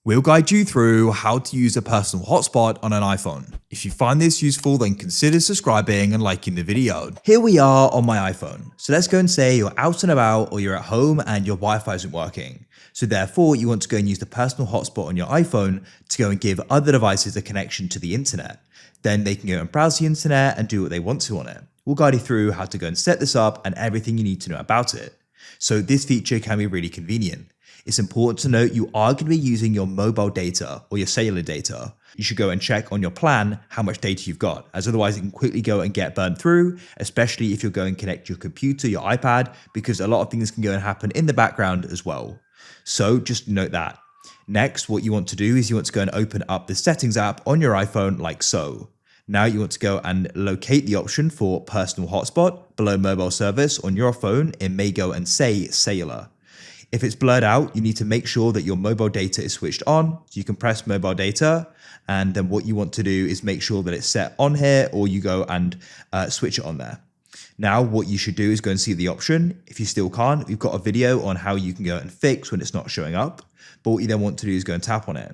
We'll guide you through how to use a personal hotspot on an iPhone. If you find this useful, then consider subscribing and liking the video. Here we are on my iPhone. So let's go and say you're out and about or you're at home and your Wi-Fi isn't working. So therefore, you want to go and use the personal hotspot on your iPhone to go and give other devices a connection to the internet. Then they can go and browse the internet and do what they want to on it. We'll guide you through how to go and set this up and everything you need to know about it. So this feature can be really convenient. It's important to note you are going to be using your mobile data or your cellular data. You should go and check on your plan how much data you've got, as otherwise it can quickly go and get burned through, especially if you're going to connect your computer, your iPad, because a lot of things can go and happen in the background as well. So just note that. Next, what you want to do is you want to go and open up the settings app on your iPhone like so. Now you want to go and locate the option for personal hotspot below mobile service on your phone. It may go and say cellular. If it's blurred out, you need to make sure that your mobile data is switched on. So you can press mobile data, and then what you want to do is make sure that it's set on here, or you go and switch it on there. Now, what you should do is go and see the option. If you still can't, we've got a video on how you can go and fix when it's not showing up. But what you then want to do is go and tap on it.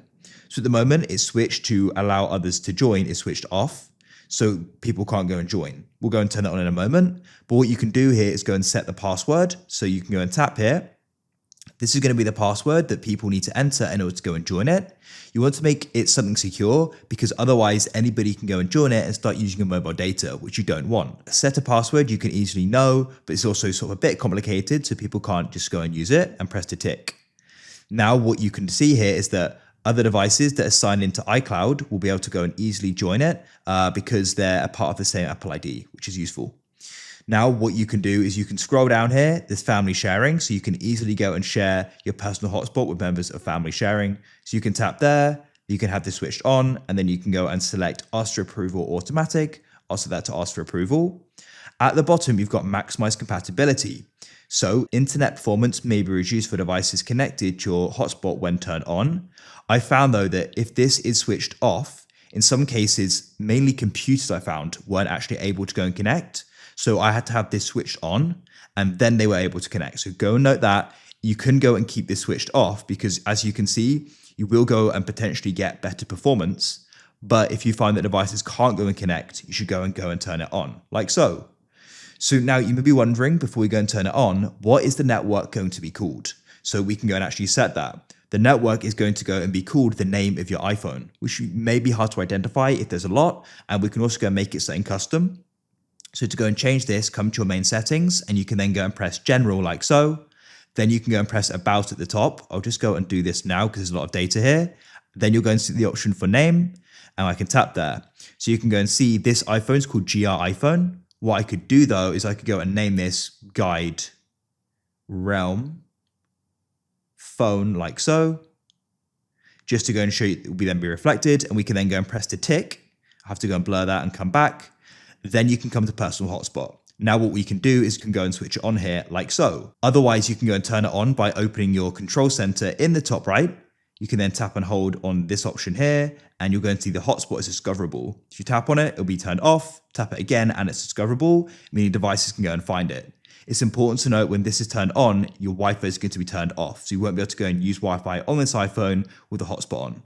So at the moment, it's switched to allow others to join. It's switched off, so people can't go and join. We'll go and turn it on in a moment. But what you can do here is go and set the password. So you can go and tap here. This is going to be the password that people need to enter in order to go and join it. You want to make it something secure because otherwise anybody can go and join it and start using your mobile data, which you don't want. Set a password you can easily know, but it's also sort of a bit complicated, so people can't just go and use it and press the tick. Now what you can see here is that other devices that are signed into iCloud will be able to go and easily join it because they're a part of the same Apple ID, which is useful. Now, what you can do is you can scroll down here, there's family sharing, so you can easily go and share your personal hotspot with members of family sharing. So you can tap there, you can have this switched on, and then you can go and select ask for approval automatic, also that to ask for approval. At the bottom, you've got maximize compatibility. So internet performance may be reduced for devices connected to your hotspot when turned on. I found though that if this is switched off, in some cases, mainly computers I found weren't actually able to go and connect. So I had to have this switched on and then they were able to connect. So go and note that. You can go and keep this switched off because as you can see, you will go and potentially get better performance. But if you find that devices can't go and connect, you should go and turn it on like so. So now you may be wondering before we go and turn it on, what is the network going to be called? So we can go and actually set that. The network is going to go and be called the name of your iPhone, which may be hard to identify if there's a lot. And we can also go and make it something custom. So to go and change this, come to your main settings and you can then go and press general like so. Then you can go and press about at the top. I'll just go and do this now because there's a lot of data here. Then you'll go and see the option for name and I can tap there. So you can go and see this iPhone is called GR iPhone. What I could do though is I could go and name this GuideRealm phone like so. Just to go and show you, it will then be reflected and we can then go and press the tick. I have to go and blur that and come back. Then you can come to personal hotspot. Now what we can do is you can go and switch it on here like so. Otherwise, you can go and turn it on by opening your control center in the top right. You can then tap and hold on this option here and you'll go and see the hotspot is discoverable. If you tap on it, it'll be turned off, tap it again and it's discoverable, meaning devices can go and find it. It's important to note when this is turned on, your Wi-Fi is going to be turned off. So you won't be able to go and use Wi-Fi on this iPhone with the hotspot on.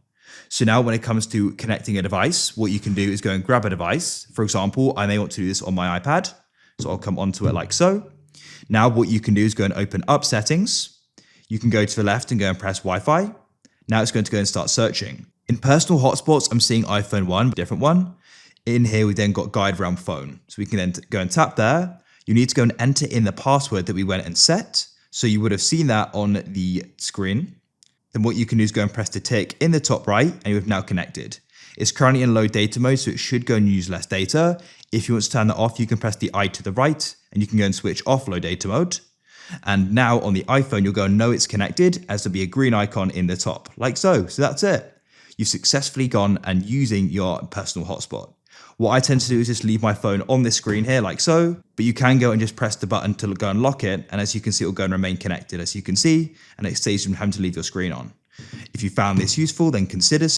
So now when it comes to connecting a device, what you can do is go and grab a device. For example, I may want to do this on my iPad. So I'll come onto it like so. Now what you can do is go and open up settings. You can go to the left and go and press Wi-Fi. Now it's going to go and start searching. In personal hotspots, I'm seeing iPhone 1, different one. In here, we then got GuideRealm phone. So we can then go and tap there. You need to go and enter in the password that we went and set. So you would have seen that on the screen. Then what you can do is go and press the tick in the top right and you've now connected. It's currently in low data mode, so it should go and use less data. If you want to turn that off, you can press the I to the right and you can go and switch off low data mode. And now on the iPhone, you'll go and know it's connected as there'll be a green icon in the top, like so. So that's it. You've successfully gone and using your personal hotspot. What I tend to do is just leave my phone on this screen here like so, but you can go and just press the button to go and lock it. And as you can see, it will go and remain connected as you can see, and it saves you from having to leave your screen on. If you found this useful, then consider